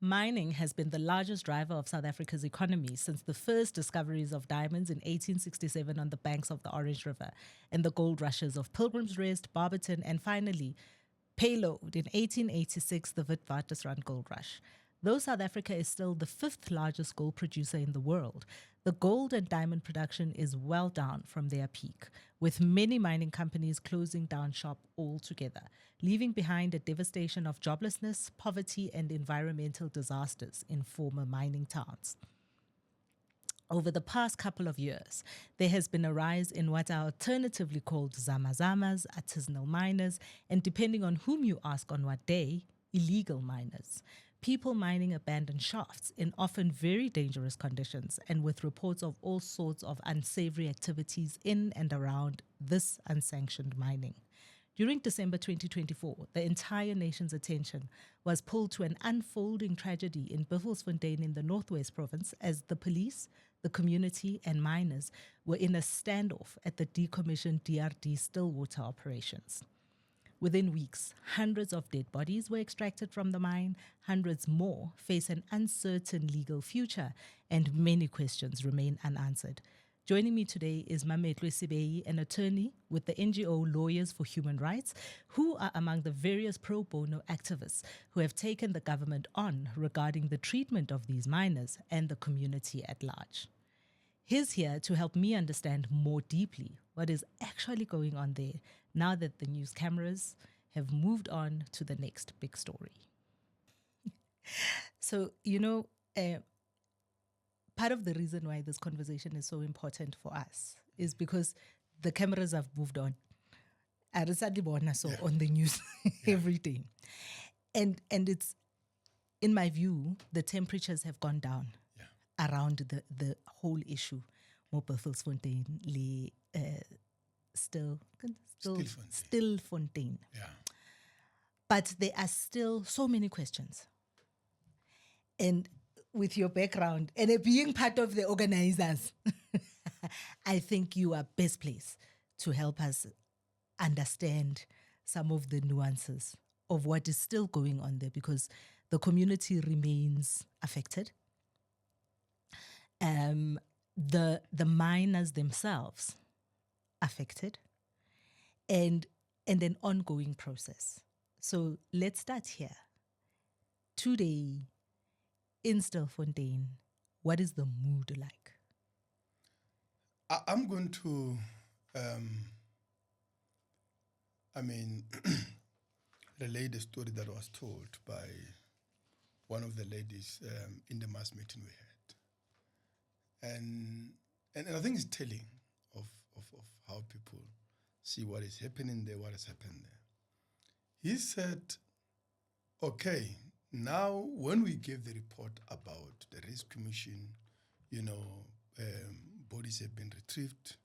Mining has been the largest driver of South Africa's economy since the first discoveries of diamonds in 1867 on the banks of the Orange River and the gold rushes of Pilgrim's Rest, Barberton, and finally, Payload in 1886, the Witwatersrand gold rush. Though South Africa is still the fifth largest gold producer in the world, the gold and diamond production is well down from their peak, with many mining companies closing down shop altogether, leaving behind a devastation of joblessness, poverty, and environmental disasters in former mining towns. Over the past couple of years, there has been a rise in what are alternatively called zamazamas, artisanal miners, and depending on whom you ask on what day, illegal miners. People mining abandoned shafts in often very dangerous conditions and with reports of all sorts of unsavory activities in and around this unsanctioned mining. During December 2024, the entire nation's attention was pulled to an unfolding tragedy in Buffelsfontein in the Northwest Province as the police, the community, and miners were in a standoff at the decommissioned DRD Stillwater operations. Within weeks, hundreds of dead bodies were extracted from the mine, hundreds more face an uncertain legal future, and many questions remain unanswered. Joining me today is Mametlwe Sebei, an attorney with the NGO Lawyers for Human Rights, who are among the various pro bono activists who have taken the government on regarding the treatment of these miners and the community at large. He's here to help me understand more deeply what is actually going on there now that the news cameras have moved on to the next big story. So, part of the reason why this conversation is so important for us is because the cameras have moved on. On the news every day. And it's, in my view, the temperatures have gone down around the whole issue. Buffelsfontein, Stilfontein. Yeah. But there are still so many questions. And with your background and being part of the organizers, I think you are best placed to help us understand some of the nuances of what is still going on there because the community remains affected. The miners themselves affected and an ongoing process. So let's start here. Today, in Stilfontein, what is the mood like? I'm going to, relay the story that was told by one of the ladies in the mass meeting we had. And I think it's telling of how people see what is happening there, what has happened there. He said, okay, now when we gave the report about the Risk Commission, bodies have been retrieved,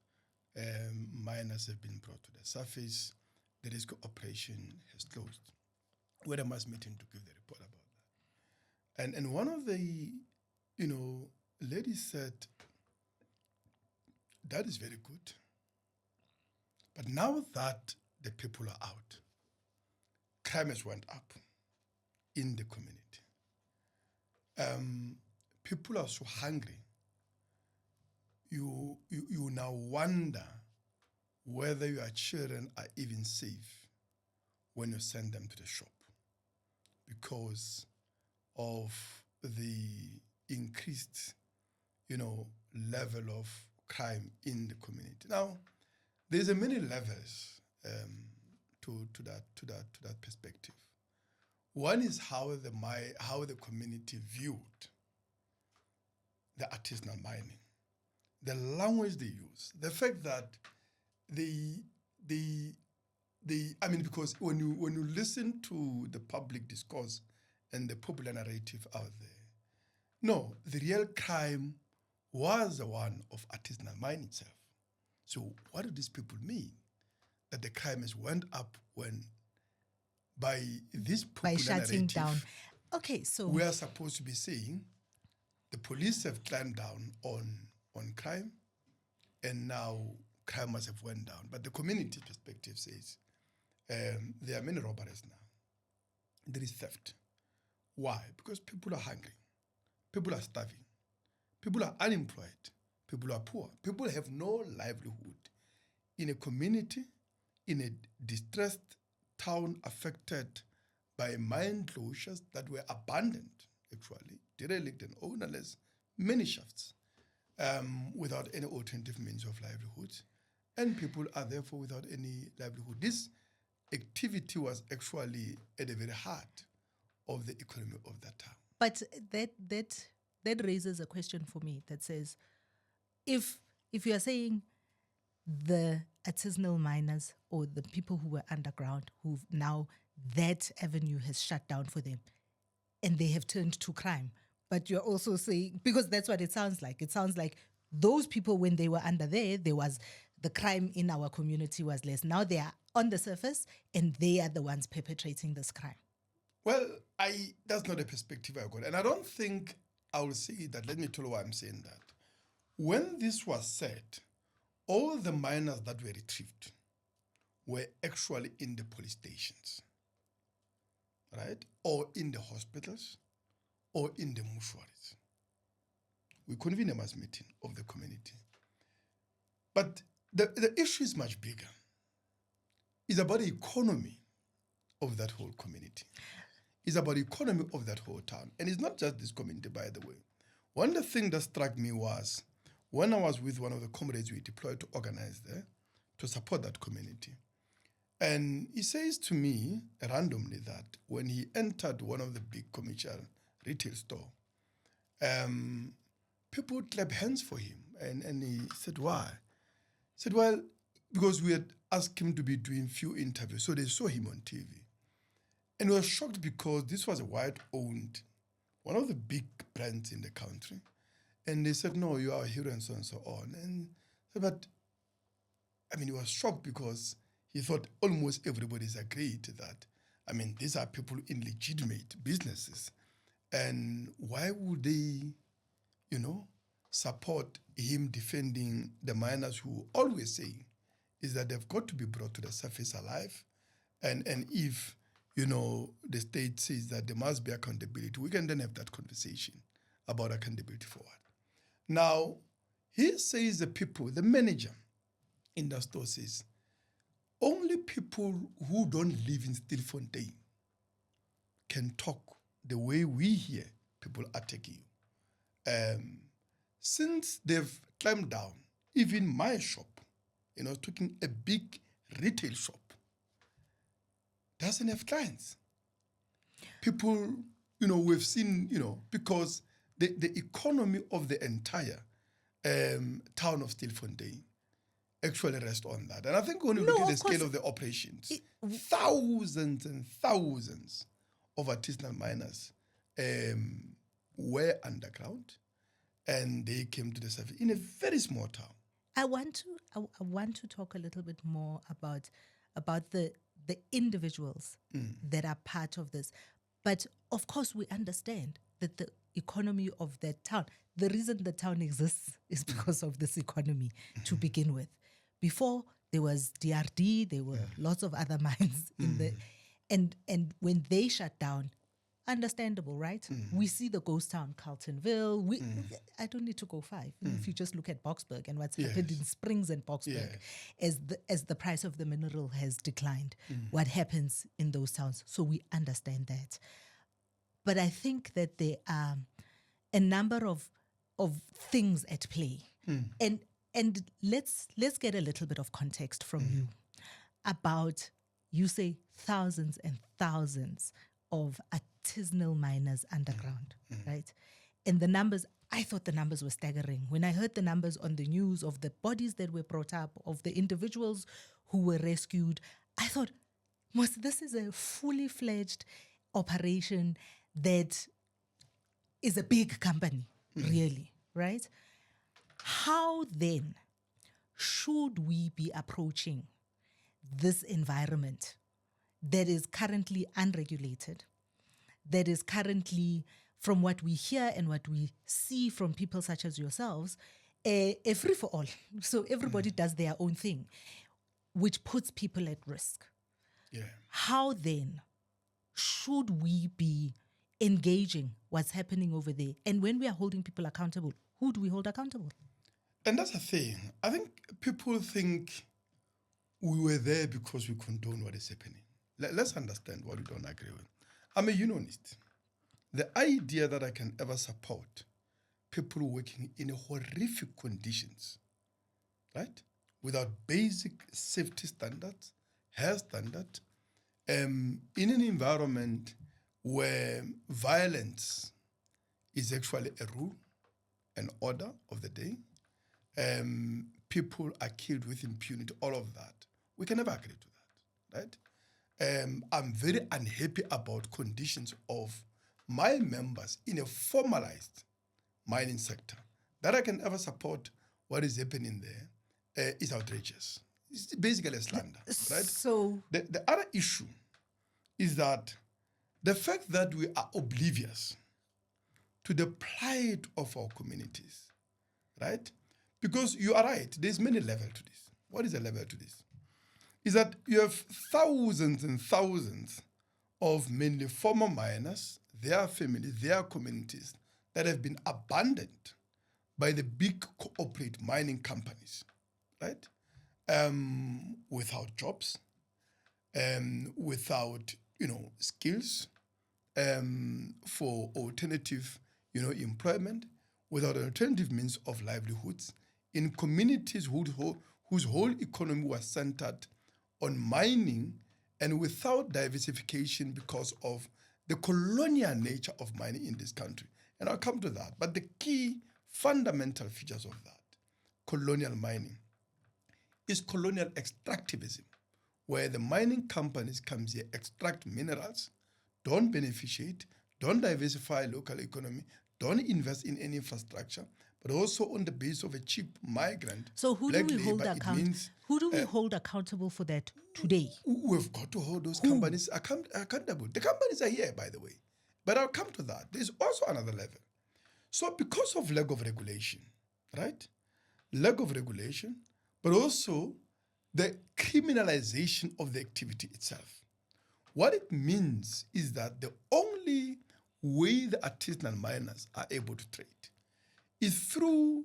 miners have been brought to the surface, the rescue operation has closed. We had a mass meeting to give the report about that. And one of the, ladies said, that is very good. But now that the people are out, crime has went up in the community. People are so hungry. You now wonder whether your children are even safe when you send them to the shop because of the increased, level of crime in the community. Now, there's a many levels to that perspective. One is how the community viewed the artisanal mining, the language they use, the fact that because when you listen to the public discourse and the popular narrative out there, no, the real crime was the one of artisanal mining itself. So what do these people mean? That the crime has went up when by this popular by shutting narrative, down. Okay, so we are supposed to be saying the police have clamped down on crime and now crime must have went down. But the community perspective says there are many robberies now. There is theft. Why? Because people are hungry. People are starving. People are unemployed. People are poor. People have no livelihood. In a community, in a distressed town affected by mine closures that were abandoned, actually, derelict and ownerless, many shafts, without any alternative means of livelihood. And people are therefore without any livelihood. This activity was actually at the very heart of the economy of that town. But that raises a question for me that says, if you are saying the artisanal miners or the people who were underground, who've now that avenue has shut down for them, and they have turned to crime, but you're also saying, because that's what it sounds like. It sounds like those people, when they were under there was the crime in our community was less. Now they are on the surface and they are the ones perpetrating this crime. Well, that's not a perspective I got. And I don't think I will say that. Let me tell you why I'm saying that. When this was said, all the miners that were retrieved were actually in the police stations, right? Or in the hospitals, or in the mortuaries. We convene a mass meeting of the community. But the issue is much bigger. It's about the economy of that whole community. It's about the economy of that whole town. And it's not just this community, by the way. One of the things that struck me was when I was with one of the comrades we deployed to organize there, to support that community. And he says to me randomly that when he entered one of the big commercial retail store, people clapped hands for him. And he said, why? He said, well, because we had asked him to be doing few interviews, so they saw him on TV. And we were shocked because this was a white-owned, one of the big brands in the country. And they said, no, you are a hero and so on. And said, but, I mean, he was shocked because he thought almost everybody's agreed that, I mean, these are people in legitimate businesses. And why would they, support him defending the miners who always say is that they've got to be brought to the surface alive. And if, the state says that there must be accountability, we can then have that conversation about accountability for what. Now, he says the manager in the store says, only people who don't live in Stilfontein can talk the way we hear people attacking you. Since they've climbed down, even my shop, talking a big retail shop, doesn't have clients. People, we've seen, because the economy of the entire town of Stilfontein actually rests on that. And I think when you look at the scale of the operations, thousands and thousands of artisanal miners were underground, and they came to the surface in a very small town. I want to talk a little bit more about the individuals that are part of this. But of course, we understand that the economy of that town, the reason the town exists is because of this economy to begin with. Before there was DRD, there were lots of other mines in the, and when they shut down, understandable, right? We see the ghost town, Carltonville. I don't need to go far. If you just look at Boksburg and what's happened in Springs and Boksburg, as the price of the mineral has declined, what happens in those towns. So we understand that. But I think that there are a number of things at play. And let's get a little bit of context from you about, you say thousands and thousands of artisanal miners underground, right? And the numbers, I thought the numbers were staggering. When I heard the numbers on the news of the bodies that were brought up, of the individuals who were rescued, I thought, this is a fully fledged operation that is a big company, really, right? How then should we be approaching this environment that is currently unregulated, that is currently, from what we hear and what we see from people such as yourselves, a free-for-all. So everybody does their own thing, which puts people at risk. Yeah. How then should we be engaging what's happening over there? And when we are holding people accountable, who do we hold accountable? And that's the thing. I think people think we were there because we condone what is happening. Let's understand what we don't agree with. I'm a unionist. The idea that I can ever support people working in horrific conditions, right, without basic safety standards, health standards, in an environment where violence is actually a rule and order of the day, people are killed with impunity, all of that. We can never agree to that, right? I'm very unhappy about conditions of my members in a formalized mining sector. That I can ever support what is happening there is outrageous. It's basically a slander, right? So the other issue is that the fact that we are oblivious to the plight of our communities, right? Because you are right, there's many levels to this. What is a level to this? Is that you have thousands and thousands of mainly former miners, their families, their communities that have been abandoned by the big corporate mining companies, right? Without jobs, without skills for alternative employment, without alternative means of livelihoods, in communities whose whole economy was centered on mining and without diversification because of the colonial nature of mining in this country. And I'll come to that. But the key fundamental features of that colonial mining is colonial extractivism, where the mining companies come here, extract minerals, don't beneficiate, don't diversify local economy, don't invest in any infrastructure, but also on the basis of a cheap migrant. So who do we hold hold accountable for that today? We've got to hold those companies accountable. The companies are here, by the way. But I'll come to that. There's also another level. So because of lack of regulation, right? Lack of regulation, but also the criminalization of the activity itself. What it means is that the only way the artisanal miners are able to trade is through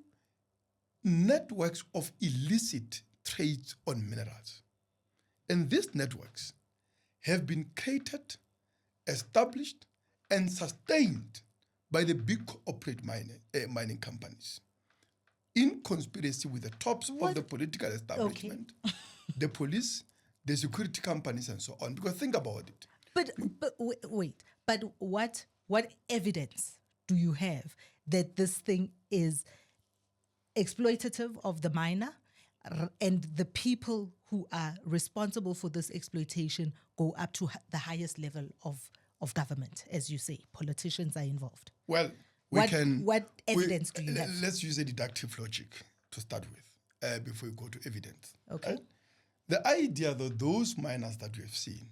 networks of illicit trades on minerals. And these networks have been created, established, and sustained by the big corporate mining companies in conspiracy with the tops of the political establishment, the police, the security companies, and so on. Because think about it. But wait. But what evidence do you have that this thing is exploitative of the miner and the people who are responsible for this exploitation go up to the highest level of government, as you say? Politicians are involved. Well, what evidence do you have? Let's use a deductive logic to start with before we go to evidence. Okay. The idea that those miners that we have seen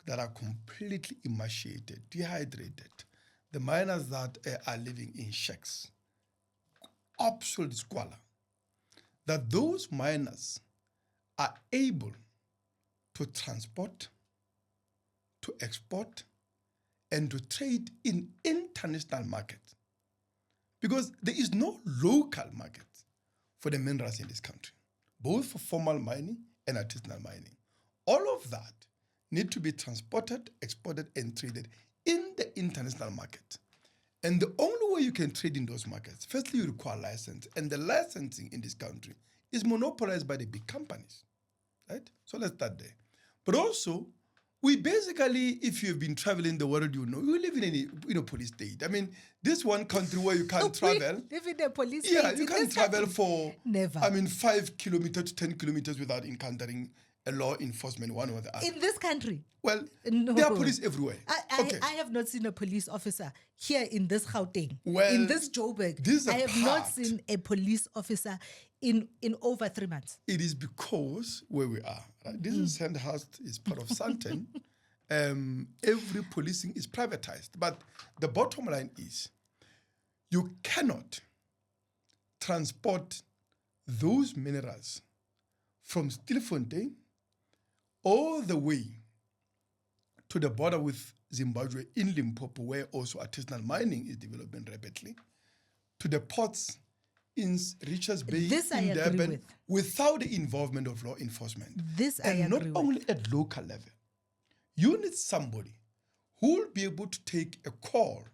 that are completely emaciated, dehydrated, the miners that are living in shacks, absolute squalor, that those miners are able to transport, to export, and to trade in international markets. Because there is no local market for the minerals in this country, both for formal mining and artisanal mining. All of that need to be transported, exported, and traded in the international market. And the only way you can trade in those markets, firstly, you require license. And the licensing in this country is monopolized by the big companies, right? So let's start there. But also, we basically, if you've been traveling the world, you live in a police state. I mean, this one country where you can't travel. Live in a police state. Yeah, you can't travel for, never. 5 kilometers to 10 kilometers without encountering a law enforcement, one or the other. In this country? Well, no. there are police everywhere. I have not seen a police officer here in this Gauteng, well, in this Joburg. I have not seen a police officer in over 3 months. It is because where we are. Right? This is Sandhurst, is part of Sandton. Every policing is privatized. But the bottom line is you cannot transport those minerals from Stilfontein all the way to the border with Zimbabwe in Limpopo, where also artisanal mining is developing rapidly, to the ports in Richards Bay, This I in agree Durban, with. without the involvement of law enforcement. This I And not agree with. only at local level. You need somebody who will be able to take a call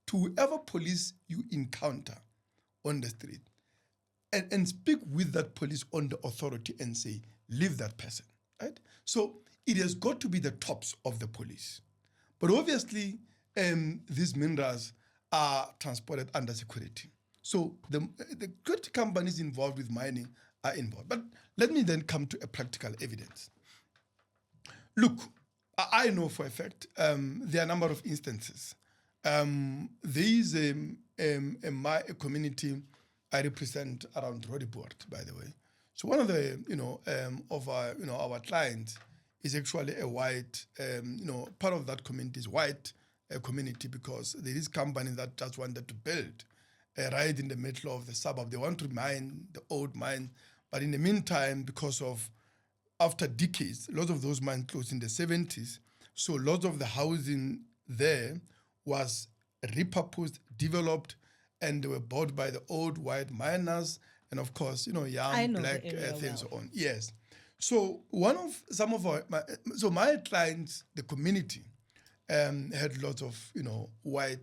to whoever police you encounter on the street and speak with that police on the authority and say, leave that person, right? So it has got to be the tops of the police. But obviously, these minerals are transported under security. So the good companies involved with mining are involved. But let me then come to a practical evidence. Look, I know for a fact there are a number of instances. There is a community I represent around Roodepoort, by the way. So one of the of our clients is actually a white part of that community is white community, because there is company that just wanted to build right in the middle of the suburb. They want to mine the old mine, but in the meantime, because of after decades, lots of those mines closed in the 70s. So lots of the housing there was repurposed, developed, and they were bought by the old white miners, and of course, young black and so on. Yes. So my clients, the community, had lots of white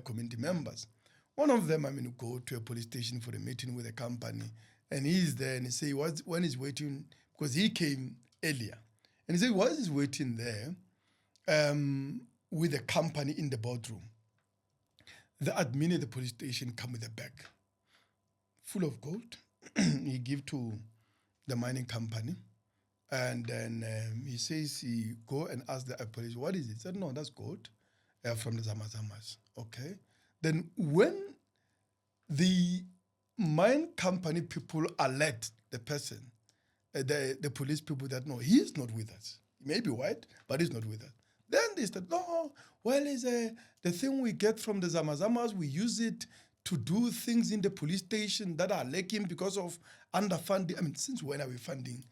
community members. One of them, go to a police station for a meeting with a company, and he's there, and he say when he's waiting, because he came earlier, and he said while he's waiting there, with the company in the boardroom, the admin at the police station come with a bag full of gold. He give to the mining company, and then he says he go and ask the police, what is it? He said, no, that's gold from the Zamazamas. Okay. Then when the mine company people alert the person, the police people, that no, he is not with us. He may be white, but he's not with us. Then they said, no, well, it's the thing we get from the Zamazamas, we use it to do things in the police station that are lacking because of underfunding. Since when are we funding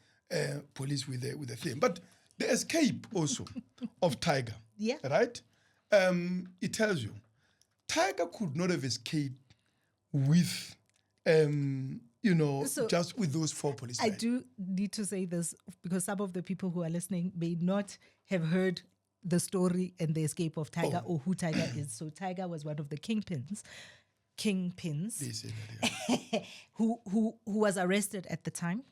police with the thing? But the escape also of Tiger, right? It tells you, Tiger could not have escaped with, just with those 4 policemen. I do need to say this because some of the people who are listening may not have heard the story and the escape of Tiger or who Tiger is. So Tiger was one of the kingpins, They say that, yeah. who was arrested at the time,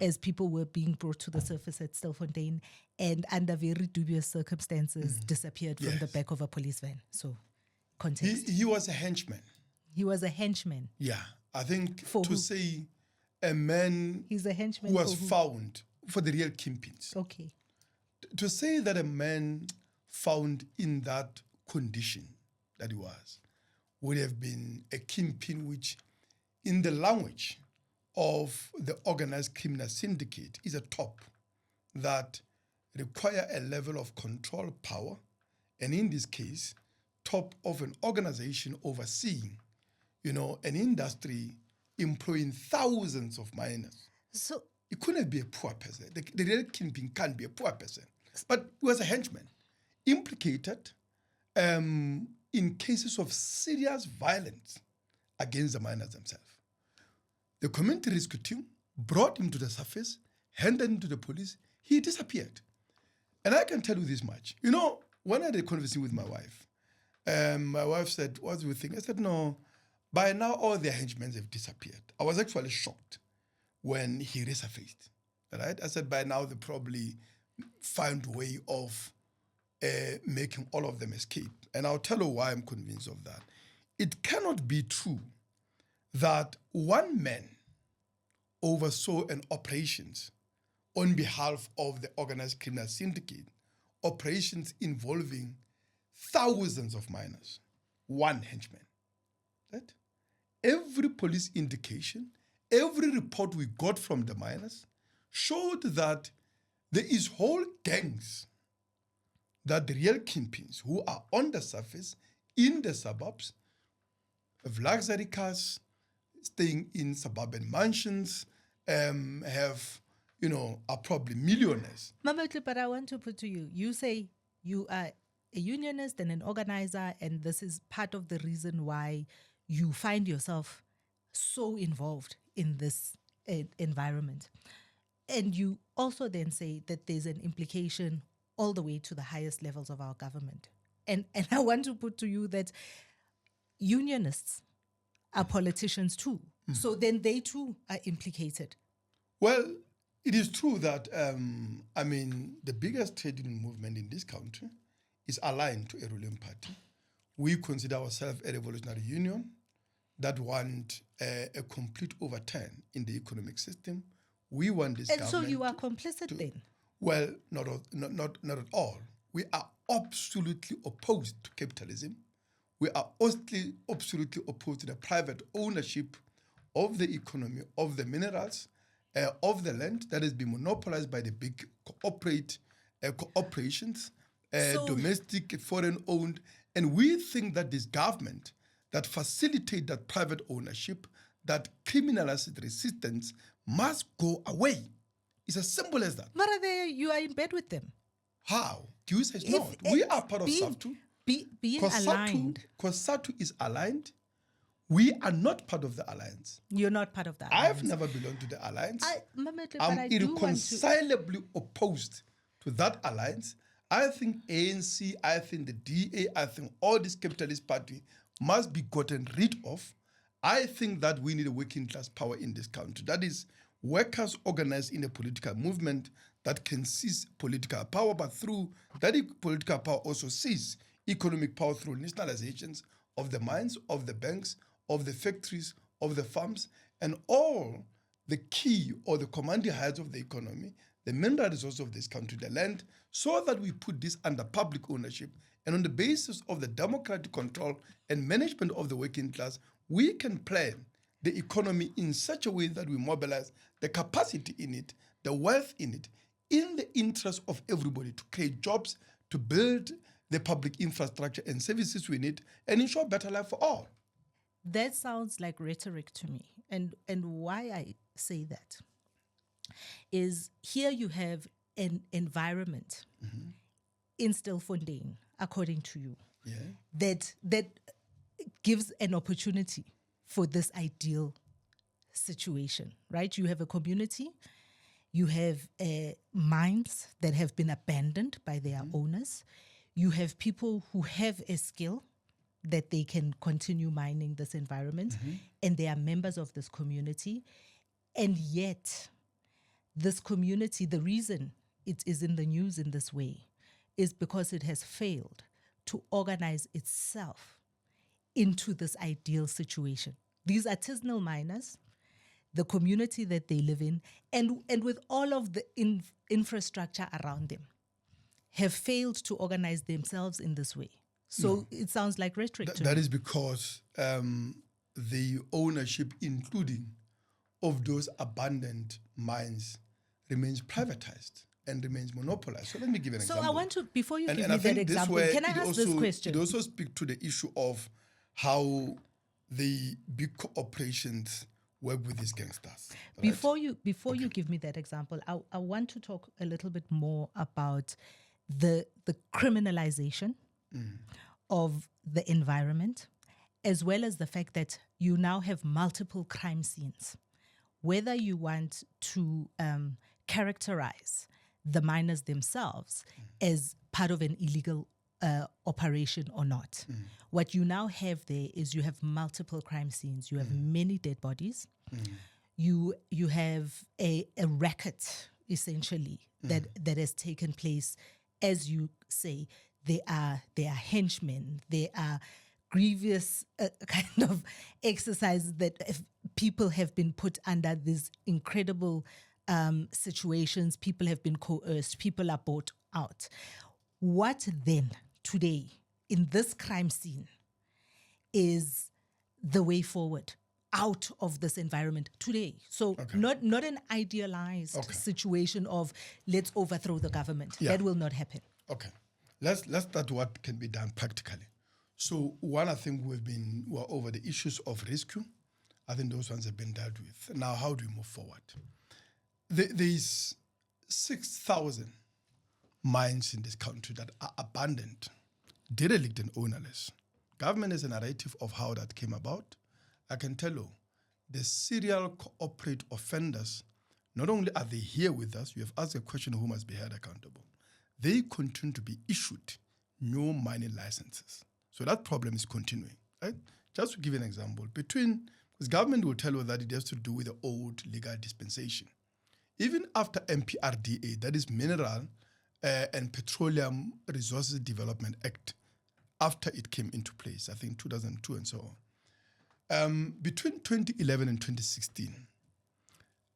as people were being brought to the surface at Stilfontein, and under very dubious circumstances disappeared from the back of a police van. So context. He was a henchman. He was a henchman. Yeah, I think For to who? say a man He's a henchman who was for who? found for the real kingpins. Okay. To say that a man found in that condition that he was would have been a kingpin, which in the language of the organized criminal syndicate is a top that require a level of control power, and in this case, top of an organization overseeing, an industry employing thousands of miners. So it couldn't be a poor person. The real kingpin can't be a poor person. But he was a henchman, implicated in cases of serious violence against the miners themselves. The community rescue team brought him to the surface, handed him to the police. He disappeared. And I can tell you this much. When I had a conversation with my wife said, what do you think? I said, no, by now all their henchmen have disappeared. I was actually shocked when he resurfaced. Right? I said, by now they probably find a way of making all of them escape. And I'll tell you why I'm convinced of that. It cannot be true that one man oversaw an operations on behalf of the organized criminal syndicate, operations involving thousands of miners, one henchman. Right? Every police indication, every report we got from the miners showed that there is whole gangs that the real kingpins who are on the surface in the suburbs have luxury cars, staying in suburban mansions, are probably millionaires. Mametlwe, but I want to put to you, you say you are a unionist and an organizer, and this is part of the reason why you find yourself so involved in this environment. And you also then say that there's an implication all the way to the highest levels of our government. And I want to put to you that unionists are politicians too. So then they too are implicated. Well, it is true that, the biggest trade union movement in this country is aligned to a ruling party. We consider ourselves a revolutionary union that want a complete overturn in the economic system. We want this government. And so you are complicit then? Well, not at all. We are absolutely opposed to capitalism. We are absolutely opposed to the private ownership of the economy, of the minerals, of the land that has been monopolized by the big corporations, domestic, foreign-owned. And we think that this government that facilitate that private ownership, that criminalizes resistance, must go away. It's as simple as that. But you are in bed with them. How? You say not. We are part of SAFTU. Being aligned. Because SAFTU is aligned. We are not part of the alliance. You're not part of the alliance. I've never belonged to the alliance. I'm irreconcilably opposed to that alliance. I think ANC, I think the DA, I think all these capitalist parties must be gotten rid of. I think that we need a working class power in this country. That is, workers organized in a political movement that can seize political power, but through that political power also seize economic power through nationalizations of the mines, of the banks, of the factories, of the farms, and all the key or the commanding heights of the economy, the mineral resources of this country, the land, so that we put this under public ownership. And on the basis of the democratic control and management of the working class, we can plan the economy in such a way that we mobilize the capacity in it, the wealth in it, in the interest of everybody to create jobs, to build the public infrastructure and services we need, and ensure better life for all. That sounds like rhetoric to me. And why I say that is here you have an environment in Stilfontein, according to you, that gives an opportunity for this ideal situation, right? You have a community, you have mines that have been abandoned by their owners, you have people who have a skill that they can continue mining this environment, and they are members of this community. And yet, this community, the reason it is in the news in this way is because it has failed to organize itself into this ideal situation. These artisanal miners, the community that they live in, and with all of the infrastructure around them, have failed to organize themselves in this way. So it sounds like rhetoric to me. That is because the ownership, including of those abandoned mines, remains privatized and remains monopolized. So let me give an example. So I want to, before you give me that example, can I ask this question? It also speaks to the issue of how the big corporations work with these gangsters. Right? Before you give me that example, I want to talk a little bit more about the criminalization of the environment, as well as the fact that you now have multiple crime scenes. Whether you want to characterize the miners themselves as part of an illegal operation or not. What you now have there is you have multiple crime scenes. You have many dead bodies. You have a racket, essentially, that has taken place. As you say, they are henchmen. They are grievous kind of exercises that people have been put under these incredible situations. People have been coerced. People are bought out. What then today in this crime scene is the way forward out of this environment today? So not an idealized situation of let's overthrow the government. That will not happen. Okay. Let's start what can be done practically. So one, I think we're over the issues of rescue. I think those ones have been dealt with. Now, how do we move forward? There's 6,000 mines in this country that are abandoned, derelict and ownerless. Government has a narrative of how that came about. I can tell you, the serial corporate offenders, not only are they here with us, you have asked a question who must be held accountable. They continue to be issued new mining licenses. So that problem is continuing, right? Just to give you an example, because government will tell you that it has to do with the old legal dispensation. Even after MPRDA, that is Mineral and Petroleum Resources Development Act, after it came into place, I think 2002 and so on. Between 2011 and 2016,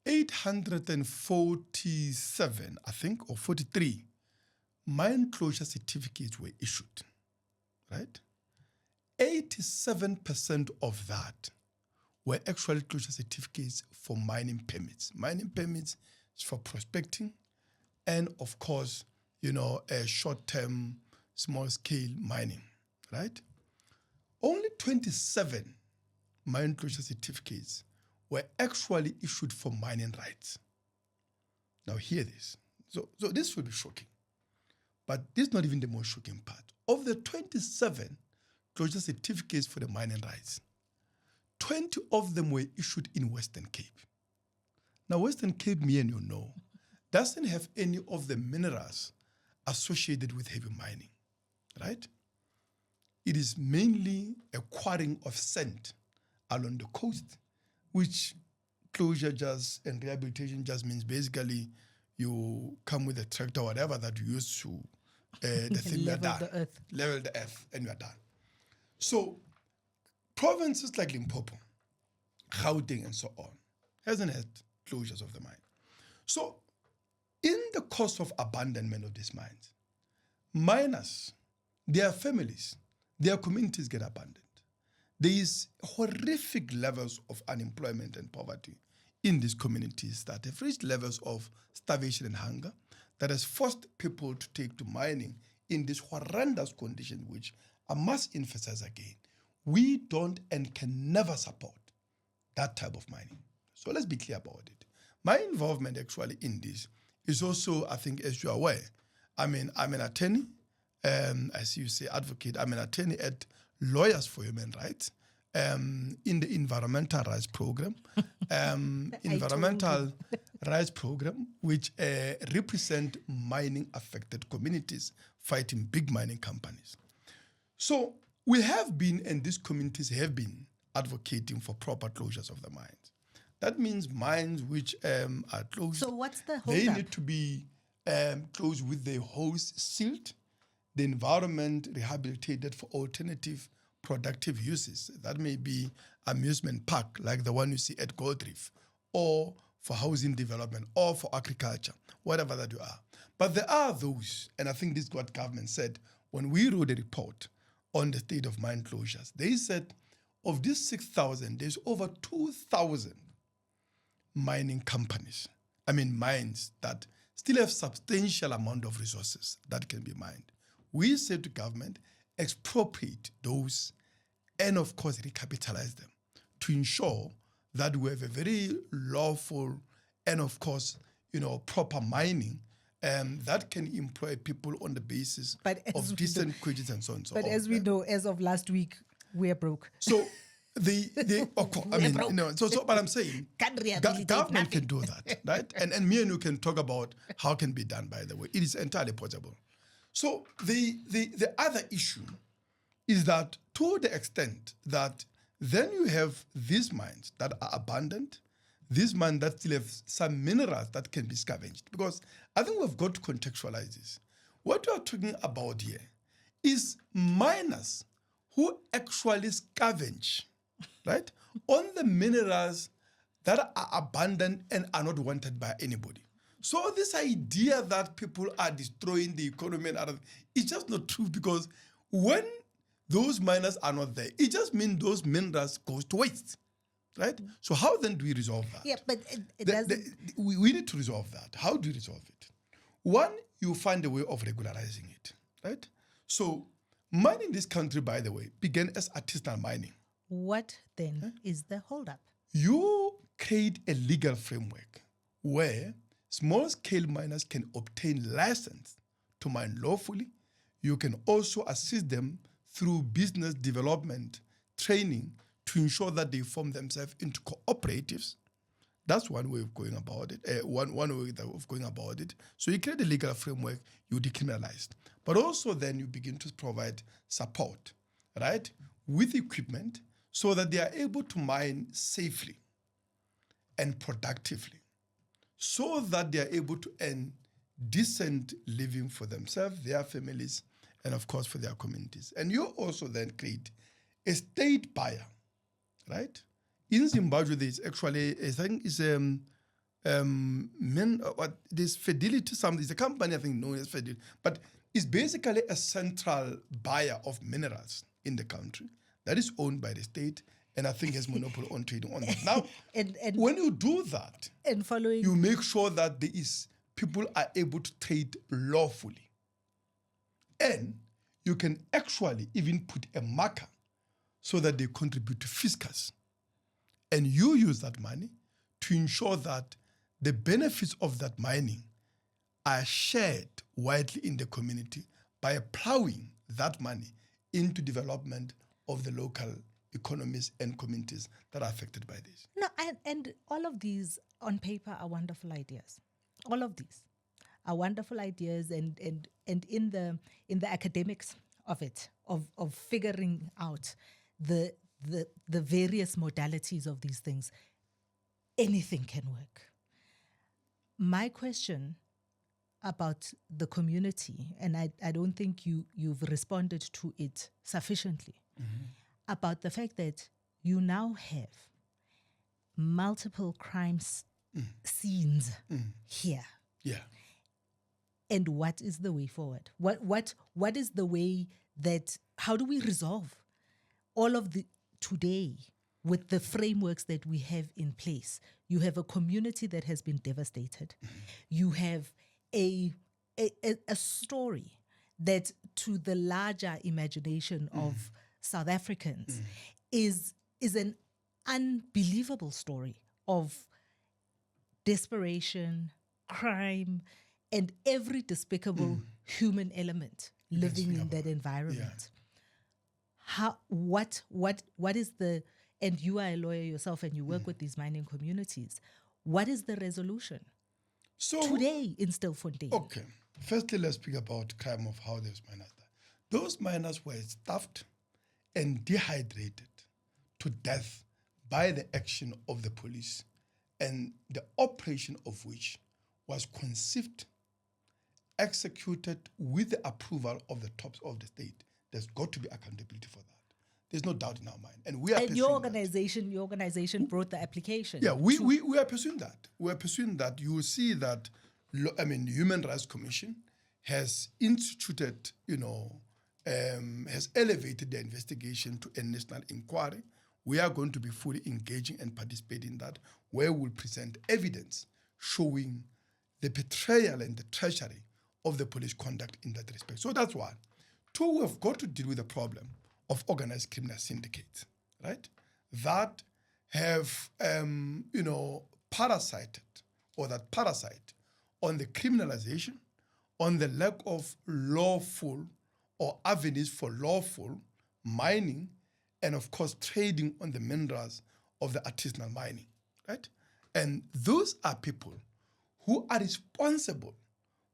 847, I think, or 43 mine closure certificates were issued, right? 87% of that were actually closure certificates for mining permits. Mining permits is for prospecting and, of course, a short-term, small-scale mining, right? Only 27 mine closure certificates were actually issued for mining rights. Now, hear this. So this will be shocking. But this is not even the most shocking part. Of the 27 closure certificates for the mining rights, 20 of them were issued in Western Cape. Now, Western Cape, me and you know, doesn't have any of the minerals associated with heavy mining, right? It is mainly a quarrying of sand along the coast, which closure just and rehabilitation just means basically you come with a tractor, whatever that you use to the thing you're done. Level the earth, and you're done. So provinces like Limpopo, Gauteng, and so on hasn't had closures of the mine. So in the course of abandonment of these mines, miners, their families, their communities get abandoned. There is horrific levels of unemployment and poverty in these communities that have reached levels of starvation and hunger that has forced people to take to mining in these horrendous conditions, which I must emphasize again, we don't and can never support that type of mining. So let's be clear about it. My involvement actually in this is also, I think, as you're aware, I'm an attorney, as you say, advocate. I'm an attorney at Lawyers for Human Rights in the Environmental Rights Program, Environmental Rights Program, which represent mining-affected communities fighting big mining companies. So we have been, and these communities have been, advocating for proper closures of the mines. That means mines which are closed. So what's the hold up? Need to be closed with the hose sealed, the environment rehabilitated for alternative productive uses. That may be amusement park like the one you see at Gold Reef, or for housing development, or for agriculture, whatever that you are. But there are those, and I think this is what government said when we wrote a report on the state of mine closures. They said of these 6,000, there's over 2,000 mining companies, mines that still have substantial amount of resources that can be mined. We said to government, expropriate those and of course recapitalize them to ensure that we have a very lawful and of course, proper mining that can employ people on the basis of decent wages and so on and so on. But as we know, as of last week, we're broke. So but I'm saying government can do that, right? And me and you can talk about how it can be done, by the way. It is entirely possible. So the other issue is that to the extent that then you have these mines that are abandoned, these mines that still have some minerals that can be scavenged. Because I think we've got to contextualize this. What we are talking about here is miners who actually scavenge, right, on the minerals that are abandoned and are not wanted by anybody. So this idea that people are destroying the economy and it's just not true, because when those miners are not there, it just means those minerals goes to waste, right? So how then do we resolve that? Yeah, but we need to resolve that. How do we resolve it? One, you find a way of regularizing it, right? So mining in this country, by the way, began as artisanal mining. What then is the holdup? You create a legal framework where small-scale miners can obtain license to mine lawfully. You can also assist them through business development training to ensure that they form themselves into cooperatives. That's one way of going about it. One way of going about it. So you create a legal framework, you decriminalize. But also then you begin to provide support, right, with equipment so that they are able to mine safely and productively, so that they are able to earn decent living for themselves, their families, and of course for their communities. And you also then create a state buyer, right? In Zimbabwe, there's actually, I think it's this Fidelity, something, it's a company I think known as Fidelity, but it's basically a central buyer of minerals in the country that is owned by the state, and I think has monopoly on trading on that. Now, and when you do that, and following, you make sure that people are able to trade lawfully. And you can actually even put a marker so that they contribute to fiscus. And you use that money to ensure that the benefits of that mining are shared widely in the community by plowing that money into development of the local economies and communities that are affected by this. No, and all of these on paper are wonderful ideas. All of these are wonderful ideas, and in the academics of it, of figuring out the various modalities of these things, anything can work. My question about the community, and I don't think you've responded to it sufficiently, about the fact that you now have multiple crime scenes here. Yeah. And what is the way forward? What is the way that, how do we resolve all of the today with the frameworks that we have in place? You have a community that has been devastated. You have a story that, to the larger imagination of South Africans, is an unbelievable story of desperation, crime, and every despicable human element living in that environment. Yeah. What is the, and you are a lawyer yourself and you work with these mining communities, what is the resolution today in Stilfontein? Okay, firstly, let's speak about crime of how those miners died. Those miners were stuffed and dehydrated to death by the action of the police, and the operation of which was conceived, executed with the approval of the tops of the state. There's got to be accountability for that. There's no doubt in our mind. And we are pursuing your organization brought the application. Yeah, we are pursuing that. We are pursuing that. You will see that, Human Rights Commission has instituted, has elevated the investigation to a national inquiry. We are going to be fully engaging and participating in that, where we'll present evidence showing the betrayal and the treachery of the police conduct in that respect. So that's one. Two, we've got to deal with the problem of organized criminal syndicates, right? That have, parasited, or that parasite on the criminalization, on the lack of lawful or avenues for lawful mining, and of course trading on the minerals of the artisanal mining, right? And those are people who are responsible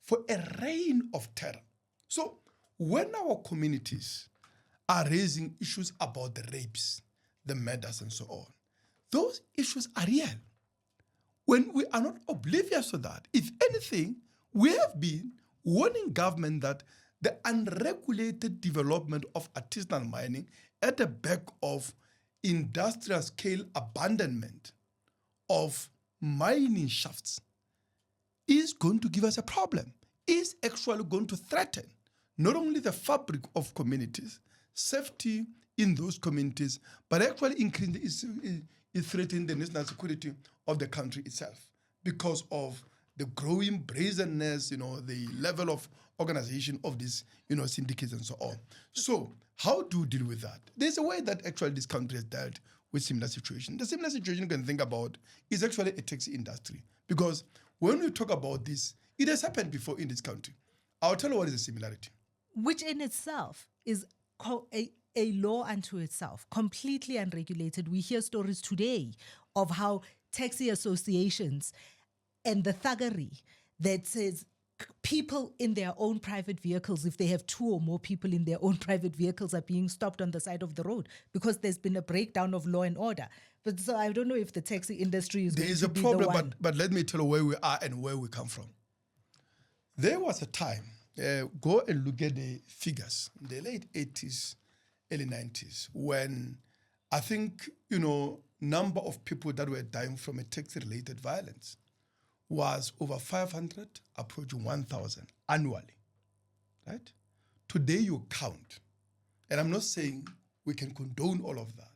for a reign of terror. So when our communities are raising issues about the rapes, the murders, and so on, those issues are real. When we are not oblivious to that, if anything, we have been warning government that the unregulated development of artisanal mining at the back of industrial scale abandonment of mining shafts is going to give us a problem, is actually going to threaten not only the fabric of communities, safety in those communities, but actually increasing is threatening the national security of the country itself because of the growing brazenness, the level of organization of these, syndicates and so on. So how do you deal with that? There's a way that actually this country has dealt with similar situation. The similar situation you can think about is actually a taxi industry, because when we talk about this, it has happened before in this country. I'll tell you what is the similarity. Which in itself is a law unto itself, completely unregulated. We hear stories today of how taxi associations and the thuggery that says people in their own private vehicles, if they have 2 or more people in their own private vehicles, are being stopped on the side of the road because there's been a breakdown of law and order. But so I don't know if the taxi industry is There is a problem, but let me tell you where we are and where we come from. There was a time, go and look at the figures, in the late 80s, early 90s, when I think, number of people that were dying from a taxi-related violence was over 500, approaching 1,000 annually, right? Today you count, and I'm not saying we can condone all of that,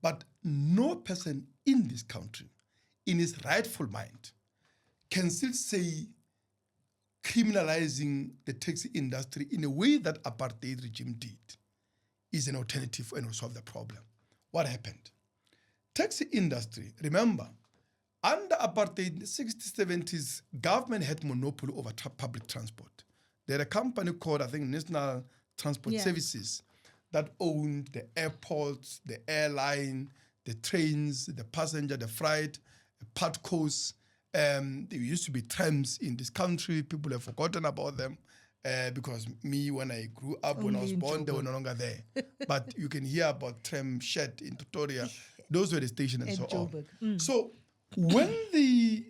but no person in this country, in his rightful mind, can still say criminalizing the taxi industry in a way that apartheid regime did is an alternative and will solve the problem. What happened? Taxi industry, remember, under apartheid in the 60s, 70s, government had monopoly over public transport. They had a company called, I think, National Transport Services that owned the airports, the airline, the trains, the passenger, the freight, the patcos. There used to be trams in this country. People have forgotten about them because when I grew up, when I was born, they were no longer there. But you can hear about tram shed in Pretoria. Those were the stations and so on. So when the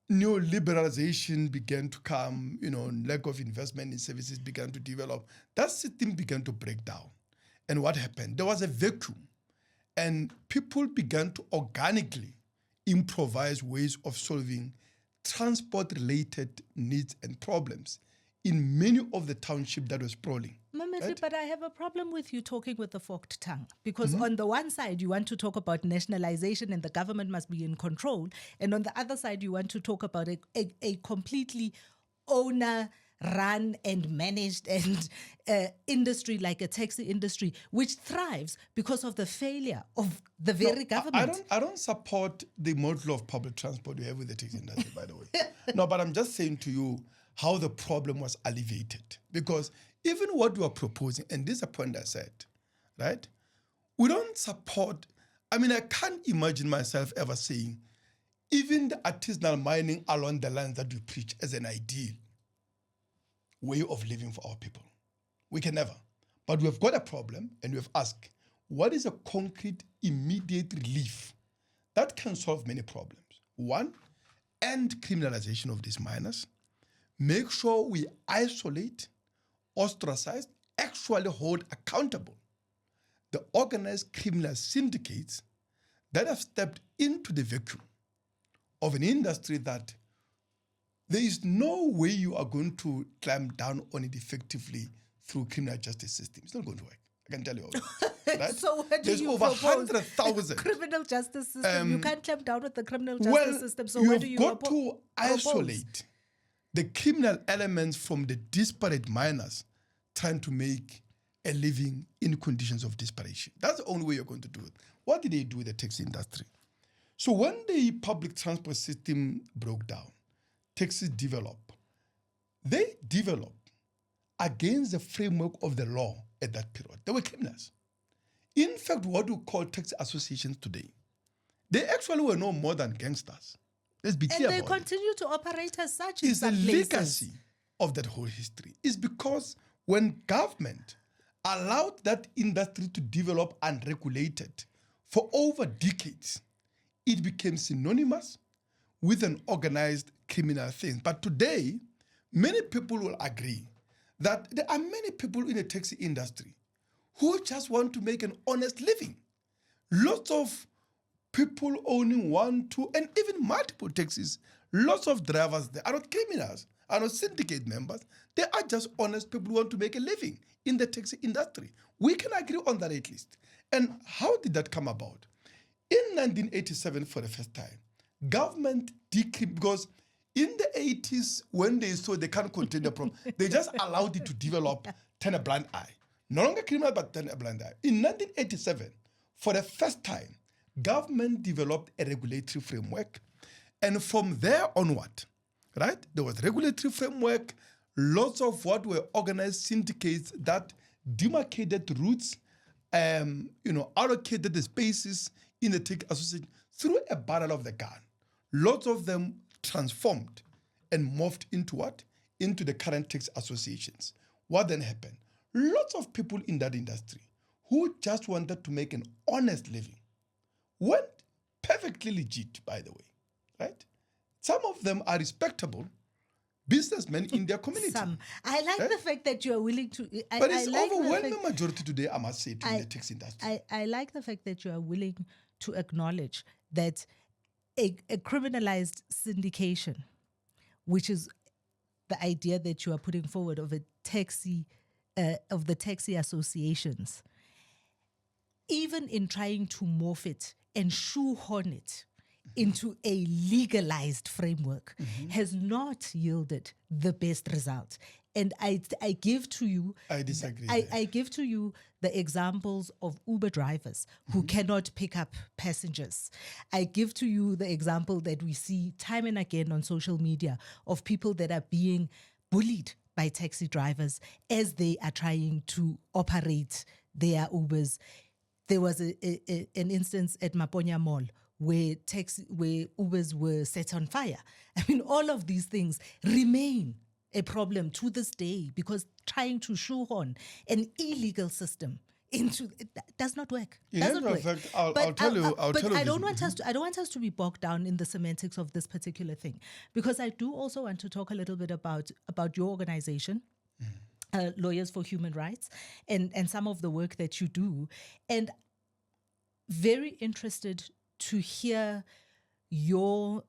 neoliberalization began to come, lack of investment in services began to develop, that system began to break down. And what happened? There was a vacuum. And people began to organically improvise ways of solving transport-related needs and problems in many of the townships that were sprawling. Mametlwe, right? But I have a problem with you talking with the forked tongue because on the one side, you want to talk about nationalization and the government must be in control. And on the other side, you want to talk about a completely owner-run and managed and industry like a taxi industry, which thrives because of the failure of the very government. I don't support the model of public transport we have with the taxi industry, by the way. No, but I'm just saying to you how the problem was alleviated. Because even what we are proposing, and this is a point I said, right? We don't support, I can't imagine myself ever saying, even the artisanal mining along the lines that we preach as an ideal way of living for our people. We can never. But we've got a problem and we've asked, what is a concrete, immediate relief that can solve many problems? One, end criminalization of these miners. Make sure we isolate, ostracize, actually hold accountable the organized criminal syndicates that have stepped into the vacuum of an industry that there is no way you are going to clamp down on it effectively through criminal justice system. It's not going to work. I can tell you all that. Right? So what do There's you over propose? 100,000. Criminal justice system. You can't clamp down with the criminal justice system. So what do you got to isolate the criminal elements from the disparate miners trying to make a living in conditions of desperation. That's the only way you're going to do it. What did they do with the taxi industry? So when the public transport system broke down, taxis developed. They developed against the framework of the law at that period. They were criminals. In fact, what we call taxi associations today, they actually were no more than gangsters. Let's be clear about it. And they continue to operate as such in some places. It's the legacy of that whole history. It's because when government allowed that industry to develop unregulated for over decades, it became synonymous with an organized criminal thing. But today, many people will agree that there are many people in the taxi industry who just want to make an honest living. Lots of people owning 1, 2, and even multiple taxis. Lots of drivers, they are not criminals, are not syndicate members. They are just honest people who want to make a living in the taxi industry. We can agree on that at least. And how did that come about? In 1987, for the first time, government because in the 80s, when they saw they can't contain the problem, they just allowed it to develop, turn a blind eye. No longer criminal, but turn a blind eye. In 1987, for the first time, government developed a regulatory framework. And from there onward, right, there was regulatory framework, lots of what were organized syndicates that demarcated routes, allocated the spaces in the tech association through a barrel of the gun. Lots of them transformed and morphed into what? Into the current tax associations. What then happened? Lots of people in that industry who just wanted to make an honest living went perfectly legit, by the way, right? Some of them are respectable businessmen in their community. Some. I like the fact that you are willing to... But it's overwhelming majority today, I must say, in the tax industry. I like the fact that you are willing to acknowledge that a criminalized syndication, which is the idea that you are putting forward of the taxi associations, even in trying to morph it and shoehorn it into a legalized framework, has not yielded the best result. And I give to you... I disagree. I give to you the examples of Uber drivers who cannot pick up passengers. I give to you the example that we see time and again on social media of people that are being bullied by taxi drivers as they are trying to operate their Ubers. There was an instance at Maponya Mall where Ubers were set on fire. I mean, all of these things remain a problem to this day because trying to shoehorn an illegal system into it does not work. Doesn't work. Fact, I'll tell you. I don't want us to be bogged down in the semantics of this particular thing, because I do also want to talk a little bit about your organization, Lawyers for Human Rights, and some of the work that you do, and very interested to hear your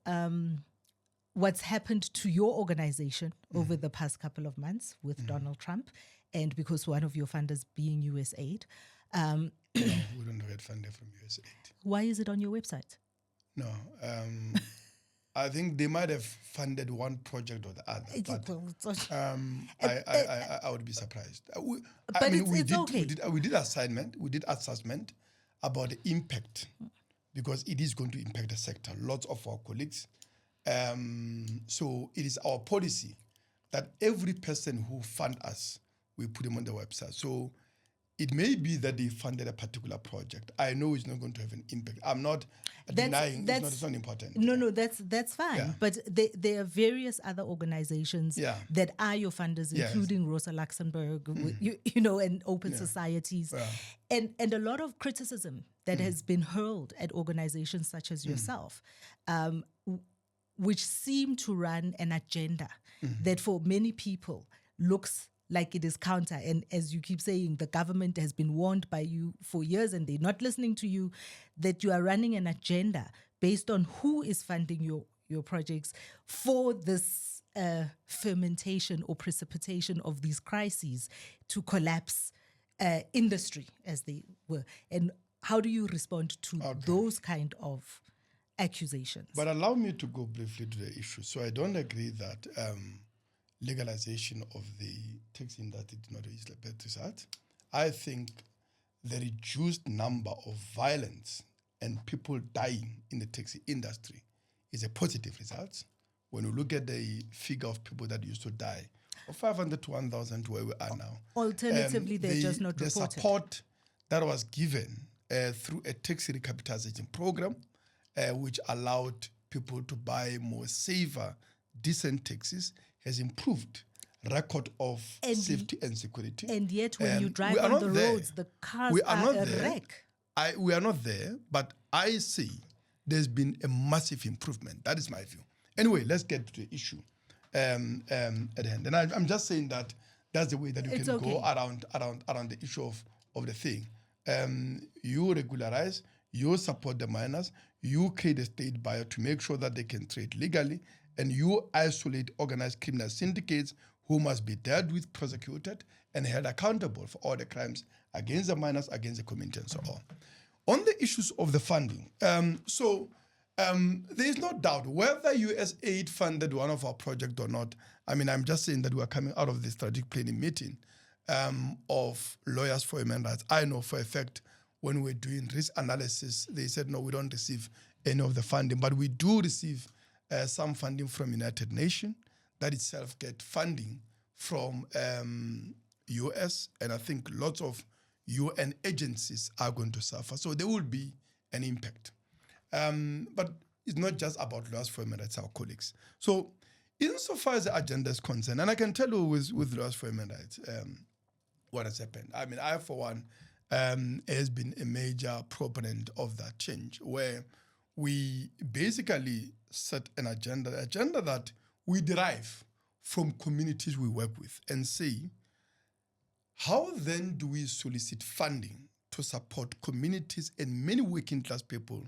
what's happened to your organization over the past couple of months with Donald Trump, and because one of your funders being USAID. No, we don't get funding from USAID. Why is it on your website? No, I think they might have funded one project or the other, but I would be surprised. We did assessment about the impact, because it is going to impact the sector. Lots of our colleagues. So it is our policy that every person who fund us, we put them on the website. So it may be that they funded a particular project. I know it's not going to have an impact. I'm not denying it's not important. No, that's fine. Yeah. But there are various other organizations that are your funders, including Rosa Luxemburg, and Open Societies, and a lot of criticism that has been hurled at organizations such as yourself, which seem to run an agenda that for many people looks like it is counter. And as you keep saying, the government has been warned by you for years and they're not listening to you, that you are running an agenda based on who is funding your projects for this fermentation or precipitation of these crises to collapse industry as they were. And how do you respond to those kind of accusations? But allow me to go briefly to the issue. So I don't agree that legalization of the taxi industry did not reach the best result. I think the reduced number of violence and people dying in the taxi industry is a positive result. When you look at the figure of people that used to die, of 500 to 1,000 to where we are now. Alternatively, they're just not reported. The support that was given through a taxi recapitalization program, which allowed people to buy more safer, decent taxis, has improved record of safety and security. And yet when you drive on the roads, the cars are a wreck. We are not there, but I see there's been a massive improvement. That is my view. Anyway, let's get to the issue at hand. And I'm just saying that that's the way that you can go around the issue of the thing. You regularize, you support the miners, you create a state buyer to make sure that they can trade legally, and you isolate organized criminal syndicates who must be dealt with, prosecuted, and held accountable for all the crimes against the miners, against the community, and so on. On the issues of the funding, there is no doubt whether USAID funded one of our projects or not. I mean, I'm just saying that we are coming out of the strategic planning meeting of Lawyers for Human Rights. I know for a fact when we're doing risk analysis, they said, no, we don't receive any of the funding, but we do receive some funding from United Nations that itself get funding from US, and I think lots of UN agencies are going to suffer. So there will be an impact. But it's not just about lawyers for human rights, our colleagues. So insofar as the agenda is concerned, and I can tell you with lawyers for human rights, what has happened. I mean, I, for one, has been a major proponent of that change, where we basically set an agenda that we derive from communities we work with, and say, how then do we solicit funding to support communities and many working class people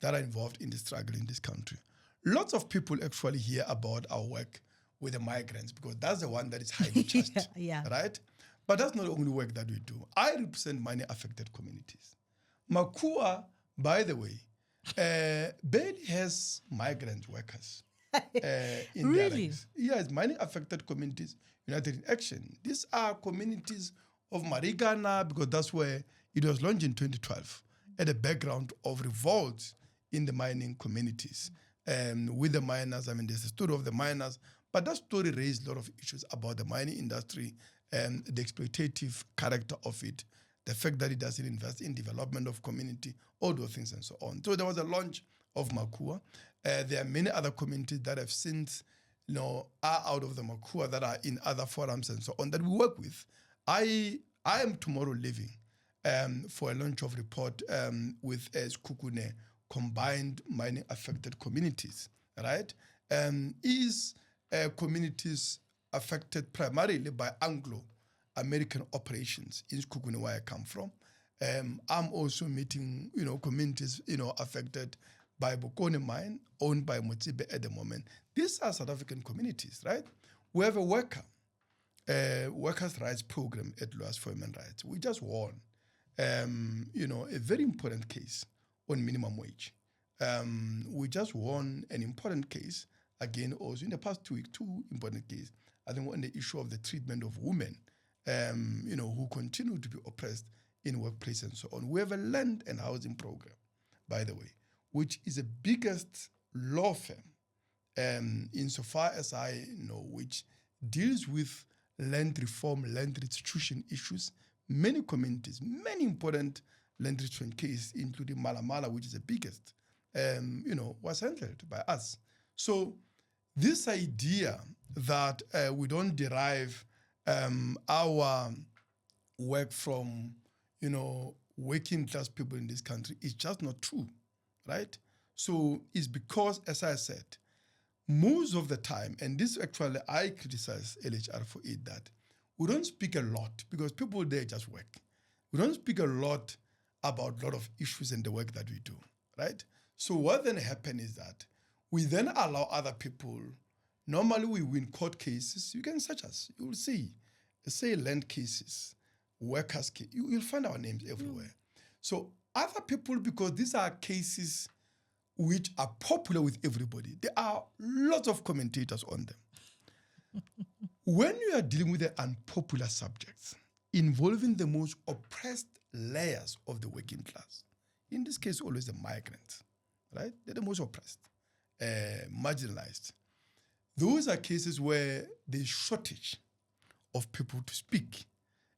that are involved in the struggle in this country? Lots of people actually hear about our work with the migrants because that's the one that is highly charged, right? But that's not the only work that we do. I represent many affected communities. Makua, by the way, barely has migrant workers in their ranks. Yes, many affected communities united in action. These are communities of Marikana, because that's where it was launched in 2012 at the background of revolts in the mining communities. With the miners, I mean, there's a story of the miners, but that story raised a lot of issues about the mining industry and the exploitative character of it, the fact that it doesn't invest in development of community, all those things and so on. So there was a launch of Makua. There are many other communities that have since, are out of the Makua, that are in other forums and so on, that we work with. I am tomorrow leaving for a launch of report with Kukune, combined mining affected communities, right? Is communities affected primarily by Anglo-American operations in Kukune, where I come from. I'm also meeting, communities, affected by Bokone mine, owned by Motsibe at the moment. These are South African communities, right? We have a workers' rights program at Lawyers for Human Rights. We just won, a very important case on minimum wage. We just won an important case, again, also in the past 2 weeks, 2 important cases, I think, on the issue of the treatment of women, who continue to be oppressed in workplace and so on. We have a land and housing program, by the way, which is the biggest law firm, insofar as I know, which deals with land reform, land restitution issues. Many communities, many important land restitution cases, including Mala, which is the biggest, was handled by us. So this idea that we don't derive our work from, working class people in this country is just not true, right? So it's because, as I said, most of the time, and this actually I criticize LHR for it, that we don't speak a lot because people there just work. We don't speak a lot about a lot of issues and the work that we do, right? So what then happens is that we then allow other people. Normally we win court cases. You can search us. You will see, say land cases, workers' cases. You'll find our names everywhere. So other people, because these are cases which are popular with everybody, there are lots of commentators on them. When you are dealing with the unpopular subjects involving the most oppressed layers of the working class, in this case always the migrants, right? They're the most oppressed, marginalized. Those are cases where there's shortage of people to speak.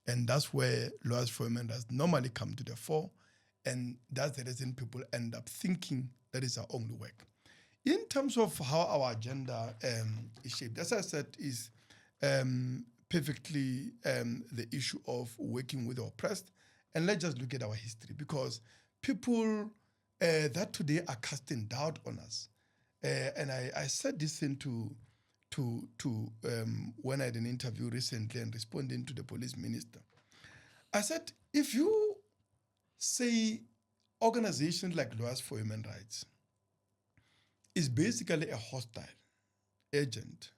And that's where lawyers for human rights normally come to the fore. And that's the reason people end up thinking that is our only work. In terms of how our agenda is shaped, as I said, is perfectly the issue of working with the oppressed. And let's just look at our history, because people that today are casting doubt on us. And I said this thing to when I had an interview recently and responding to the police minister. I said, if you say organizations like Lawyers for Human Rights is basically a hostile agent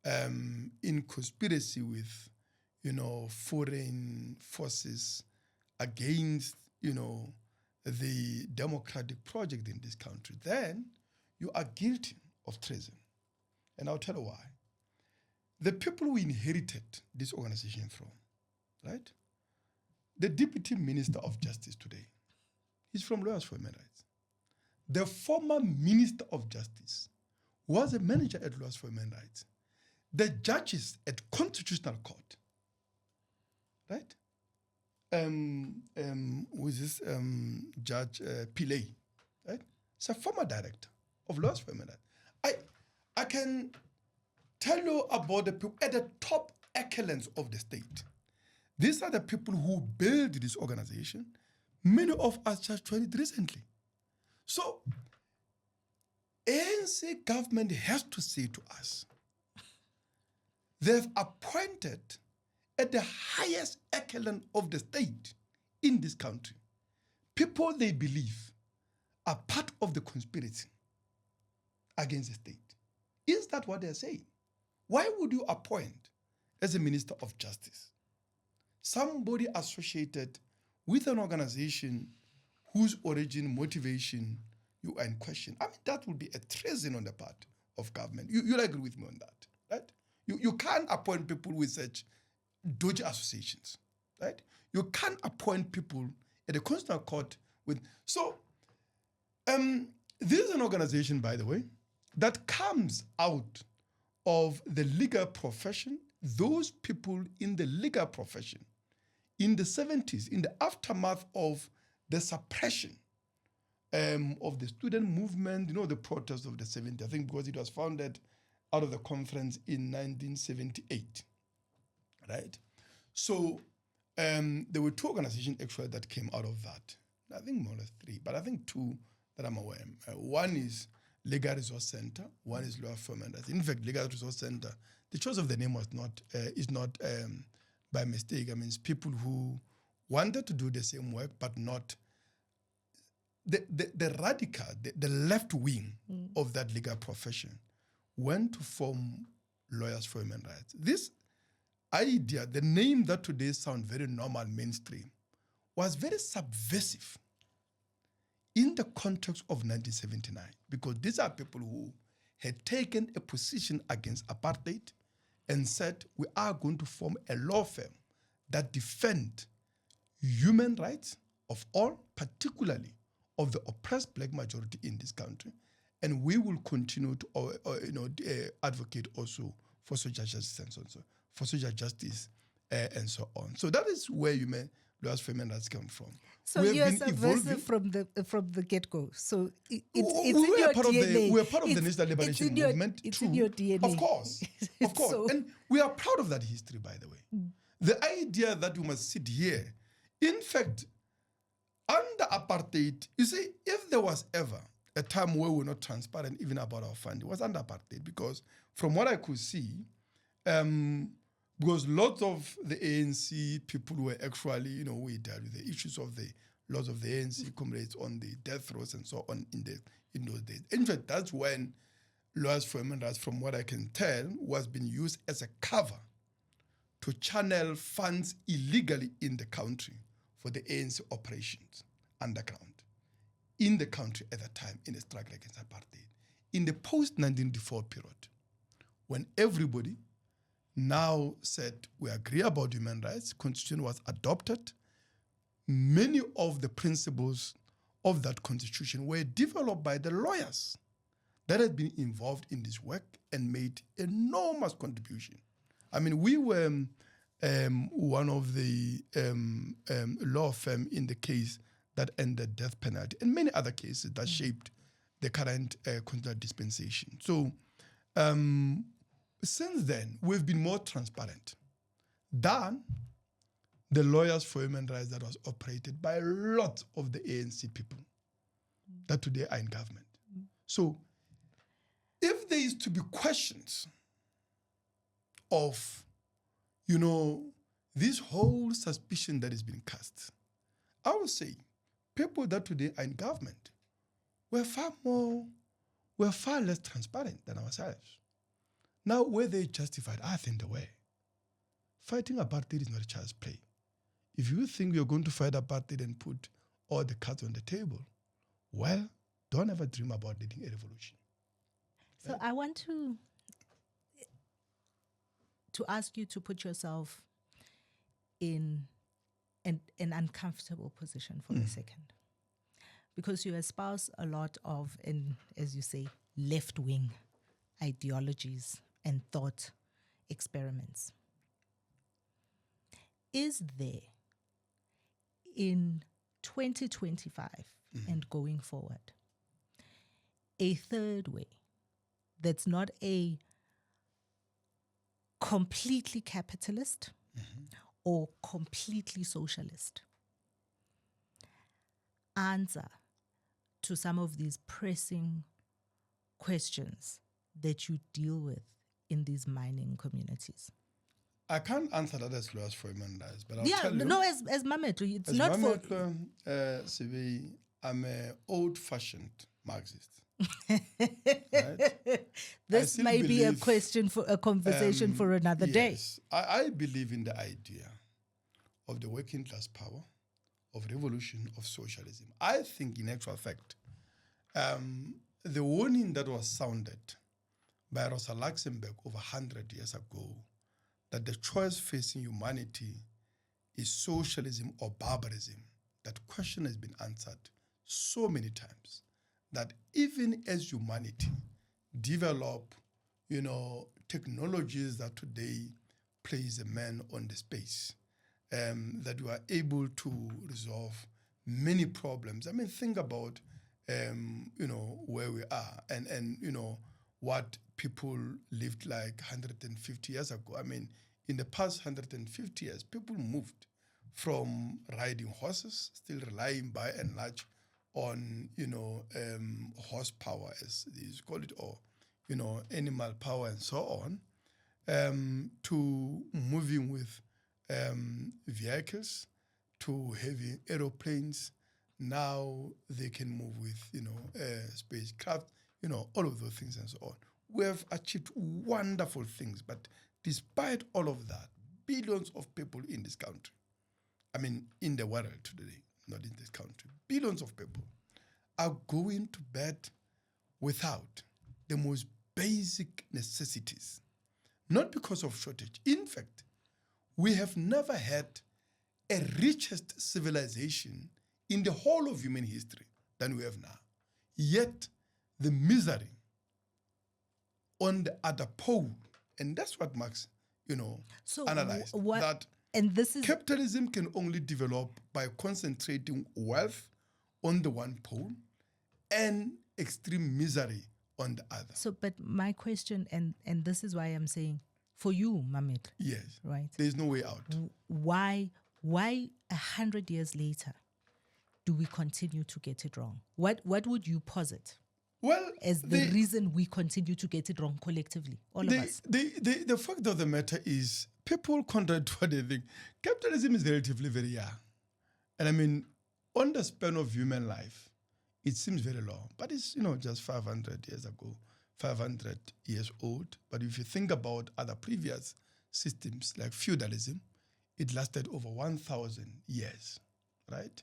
in conspiracy with, foreign forces against, the democratic project in this country, then you are guilty of treason. And I'll tell you why. The people we inherited this organization from, right? The Deputy Minister of Justice today, he's from Lawyers for Human Rights. The former Minister of Justice was a manager at Lawyers for Human Rights. the judges at Constitutional Court, right? Who is this Judge Pillay, right? He's a former director of laws for women. I can tell you about the people at the top echelons of the state. These are the people who build this organization. Many of us just joined it recently. So, ANC government has to say to us, they've appointed at the highest echelon of the state in this country people they believe are part of the conspiracy against the state. Is that what they're saying? Why would you appoint as a Minister of Justice somebody associated with an organization whose origin, motivation you are in question? I mean, that would be a treason on the part of government. You'll agree with me on that, right? You can't appoint people with such dodgy associations, right? You can't appoint people at the Constitutional Court with... So, this is an organization, by the way, that comes out of the legal profession. Those people in the legal profession in the 70s, in the aftermath of the suppression of the student movement, the protests of the 70s, I think because it was founded out of the conference in 1978, right? So there were two organizations actually that came out of that. I think more or less three, but I think two that I'm aware. One is Legal Resource Center, one is Law Firm and in fact, Legal Resource Center, the choice of the name was not by mistake. I mean, it's people who wanted to do the same work, but not the radical, the left wing of that legal profession went to form Lawyers for Human Rights. This idea, the name that today sounds very normal, mainstream, was very subversive in the context of 1979, because these are people who had taken a position against apartheid and said, we are going to form a law firm that defend human rights of all, particularly of the oppressed black majority in this country, and we will continue to advocate also for social justice and so on, for social justice and so on. So that is where Lawyers for Human Rights come from. So you are subversive from the get-go. So it's in your DNA. We are part of the National Liberation Movement. It's in your DNA. Of course. So, and we are proud of that history, by the way. The idea that we must sit here, in fact, under apartheid, you see, if there was ever a time where we're not transparent even about our funding, it was under apartheid, because from what I could see, because lots of the ANC people were actually, we dealt with the issues of lots of the ANC comrades on the death rows and so on in those days. In fact, that's when Lawyers for Human Rights, from what I can tell, was being used as a cover to channel funds illegally in the country for the ANC operations underground in the country at that time in the struggle against apartheid. In the post-1994 period, when everybody now said we agree about human rights, constitution was adopted, many of the principles of that constitution were developed by the lawyers that had been involved in this work and made enormous contribution. I mean, we were one of the law firm in the case that ended death penalty and many other cases that shaped the current constitutional dispensation. So since then, we've been more transparent than the Lawyers for Human Rights that was operated by lots of the ANC people that today are in government. So if there is to be questions of, this whole suspicion that is being cast, I would say people that today are in government were far less transparent than ourselves. Now, were they justified? I think they were. Fighting apartheid is not a child's play. If you think you're going to fight apartheid and put all the cards on the table, well, don't ever dream about leading a revolution. So I want to ask you to put yourself in an uncomfortable position for a second. Because you espouse a lot of, as you say, left-wing ideologies and thought experiments. Is there, in 2025 and going forward, a third way that's not a completely capitalist or completely socialist answer to some of these pressing questions that you deal with in these mining communities? I can't answer that as low as Phumi does, but I'll tell you. No, as Mametlwe, it's as not Mametlwe Sebei, I'm an old-fashioned Marxist. Right? This may be a question for a conversation for another day. Yes, I believe in the idea of the working class power, of revolution, of socialism. I think, in actual fact, the warning that was sounded by Rosa Luxemburg over 100 years ago, that the choice facing humanity is socialism or barbarism, that question has been answered so many times that even as humanity develop, technologies that today place a man on the space, that we are able to resolve many problems. I mean, think about, where we are and what people lived like 150 years ago. I mean, in the past 150 years, people moved from riding horses, still relying by and large on, horsepower, as they call it, or, animal power and so on, to moving with vehicles, to having aeroplanes. Now they can move with, spacecraft, all of those things and so on. We have achieved wonderful things, but despite all of that, billions of people in this country, I mean, in the world today, not in this country, billions of people are going to bed without the most basic necessities, not because of shortage. In fact, we have never had a richest civilization in the whole of human history than we have now. Yet, the misery on the other pole, and that's what Marx, analyzed, that and this is capitalism can only develop by concentrating wealth on the one pole and extreme misery on the other. So, but my question, and this is why I'm saying, for you, Mametlwe, Yes, right? There's no way out. Why 100 years later do we continue to get it wrong? What would you posit? Well, as the reason we continue to get it wrong collectively, all of us? The fact of the matter is, people contrary to what they think, capitalism is relatively very young. And I mean, on the span of human life, it seems very long, but it's, just 500 years ago, 500 years old. But if you think about other previous systems like feudalism, it lasted over 1,000 years, right?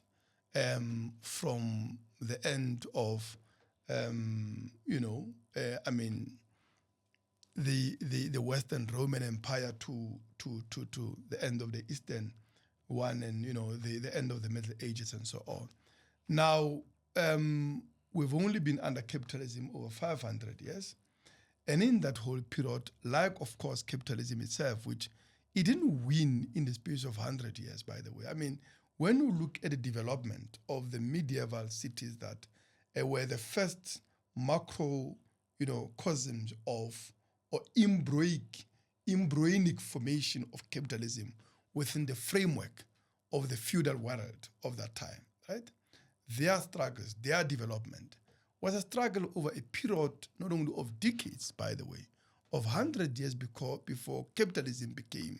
From the end of the Western Roman Empire to the end of the Eastern one, and the end of the Middle Ages and so on. Now we've only been under capitalism over 500 years, and in that whole period, like of course capitalism itself, which it didn't win in the space of 100 years, by the way. I mean, when you look at the development of the medieval cities that were the first macro, cosms of or embryonic formation of capitalism within the framework of the feudal world of that time, right? Their struggles, their development was a struggle over a period not only of decades, by the way, of 100 years before capitalism became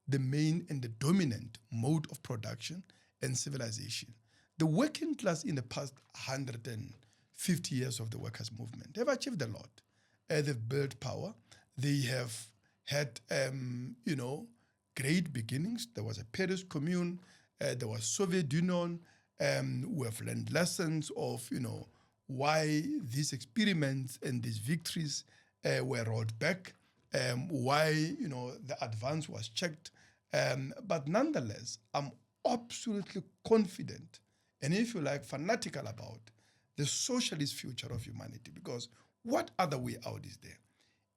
the main and the dominant mode of production and civilization. The working class in the past 150 years of the workers' movement have achieved a lot. They've built power. They have had, great beginnings. There was a Paris Commune. There was Soviet Union. We have learned lessons of, why these experiments and these victories were rolled back, why, the advance was checked. But nonetheless, I'm absolutely confident, and if you like, fanatical about the socialist future of humanity, because what other way out is there?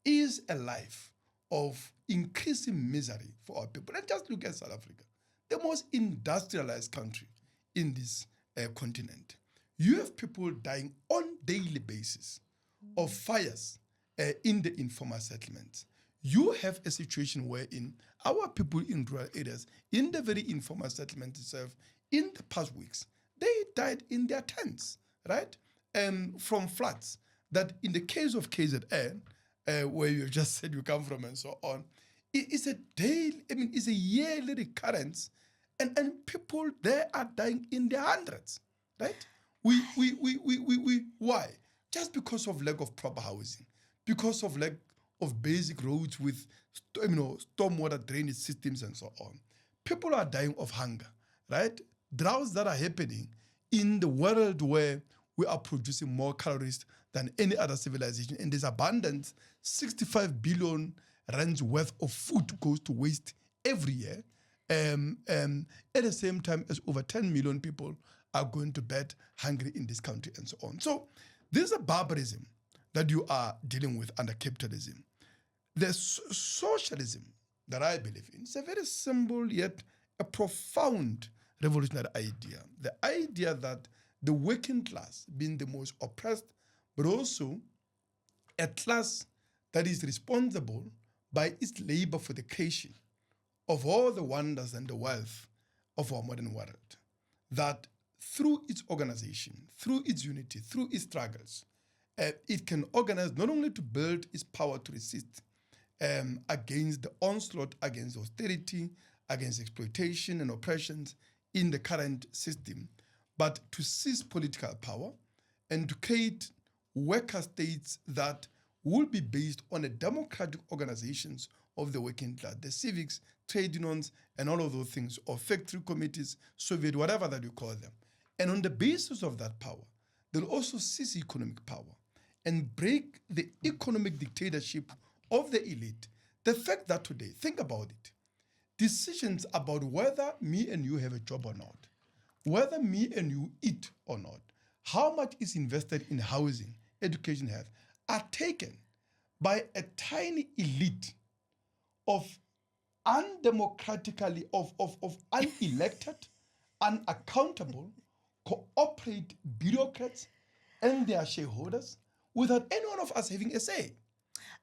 Is a life of increasing misery for our people. And just look at South Africa, the most industrialized country in this continent. You have people dying on daily basis of fires in the informal settlements. You have a situation wherein our people in rural areas, in the very informal settlement itself, in the past weeks, they died in their tents, right? From floods. That in the case of KZN, where you just said you come from and so on, it's a daily, it's a yearly recurrence, and people there are dying in their hundreds, right? Why? Just because of lack of proper housing, because of lack of basic roads with, stormwater drainage systems and so on. People are dying of hunger, right? Droughts that are happening in the world where we are producing more calories than any other civilization, and there's abundance. 65 billion rands worth of food goes to waste every year. At the same time as over 10 million people are going to bed hungry in this country and so on. So this is a barbarism that you are dealing with under capitalism. The socialism that I believe in is a very simple yet a profound revolutionary idea. The idea that the working class being the most oppressed, but also a class that is responsible by its labor for the creation of all the wonders and the wealth of our modern world, that through its organization, through its unity, through its struggles, it can organize not only to build its power to resist against the onslaught, against austerity, against exploitation and oppressions in the current system, but to seize political power and to create worker states that will be based on the democratic organizations of the working class, the civics, trade unions, and all of those things, or factory committees, Soviet, whatever that you call them. And on the basis of that power, they'll also seize economic power and break the economic dictatorship of the elite. The fact that today, think about it, decisions about whether me and you have a job or not, whether me and you eat or not, how much is invested in housing, education, health, are taken by a tiny elite of undemocratically, of unelected, unaccountable, cooperate bureaucrats and their shareholders without any one of us having a say.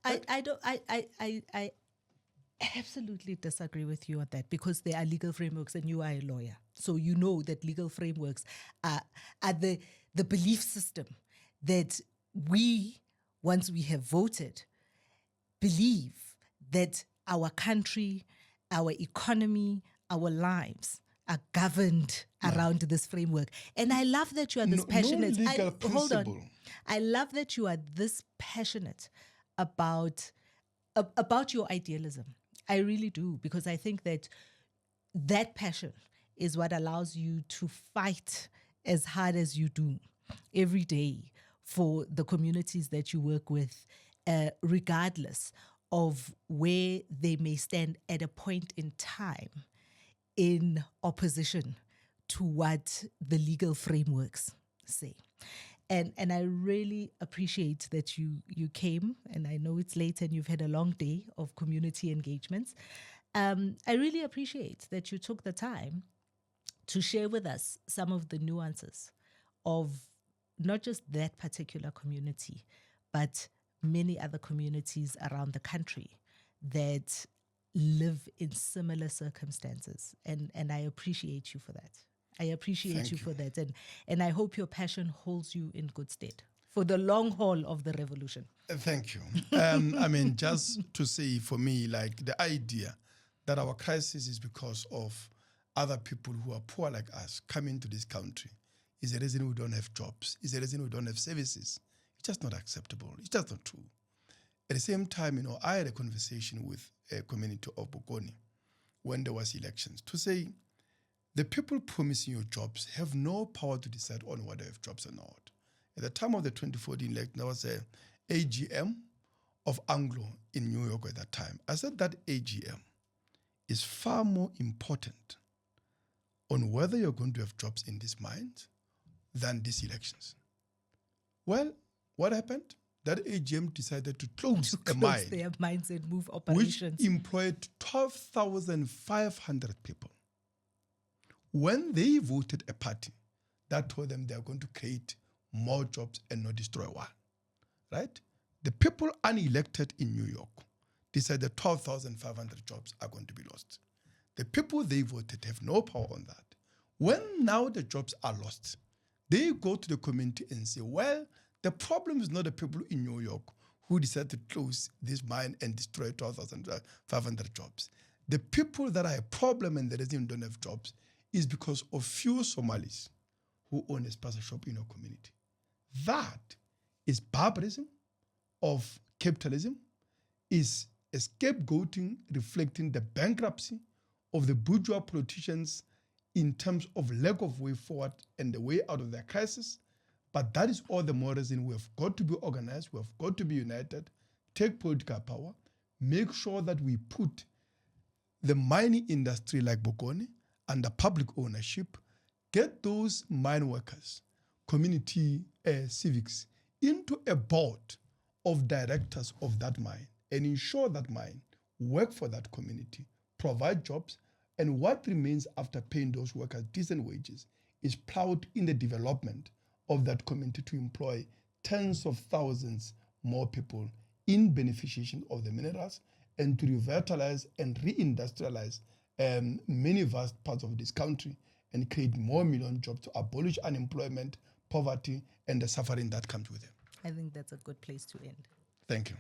I absolutely disagree with you on that, because there are legal frameworks, and you are a lawyer. So you know that legal frameworks are the belief system that we, once we have voted, believe that our country, our economy, our lives are governed around this framework. And I love that you are this passionate. No legal hold on. principle. I love that you are this passionate about your idealism. I really do, because I think that passion is what allows you to fight as hard as you do every day for the communities that you work with, regardless of where they may stand at a point in time in opposition to what the legal frameworks say. And I really appreciate that you came, and I know it's late and you've had a long day of community engagements. I really appreciate that you took the time to share with us some of the nuances of not just that particular community, but many other communities around the country that live in similar circumstances. And I appreciate you for that. I appreciate you for that. And I hope your passion holds you in good stead for the long haul of the revolution. Thank you. Just to say, for me, like the idea that our crisis is because of other people who are poor like us coming to this country is the reason we don't have jobs, is the reason we don't have services. It's just not acceptable. It's just not true. At the same time, I had a conversation with a community of Bokoni when there was elections to say, the people promising you jobs have no power to decide on whether they have jobs or not. At the time of the 2014 election, there was a AGM of Anglo in New York at that time. I said that AGM is far more important on whether you're going to have jobs in this mines than these elections. Well, what happened? that AGM decided to close a Close mine their mines and move which operations. employed 12,500 people. When they voted a party that told them they are going to create more jobs and not destroy one, right? The people unelected in New York decided 12,500 jobs are going to be lost. The people they voted have no power on that. When now the jobs are lost, they go to the community and say, well, the problem is not the people in New York who decided to close this mine and destroy 12,500 jobs. The people that are a problem and the reason don't have jobs is because of few Somalis who own a spaza shop in your community. That is barbarism of capitalism, is a scapegoating reflecting the bankruptcy of the bourgeois politicians in terms of lack of way forward and the way out of their crisis. But that is all the more reason we have got to be organized, we have got to be united, take political power, make sure that we put the mining industry like Bokoni under public ownership, get those mine workers, community civics, into a board of directors of that mine and ensure that mine work for that community, provide jobs, and what remains after paying those workers decent wages is plowed in the development of that community to employ tens of thousands more people in beneficiation of the minerals and to revitalize and reindustrialize many vast parts of this country and create more million jobs to abolish unemployment, poverty, and the suffering that comes with it. I think that's a good place to end. Thank you.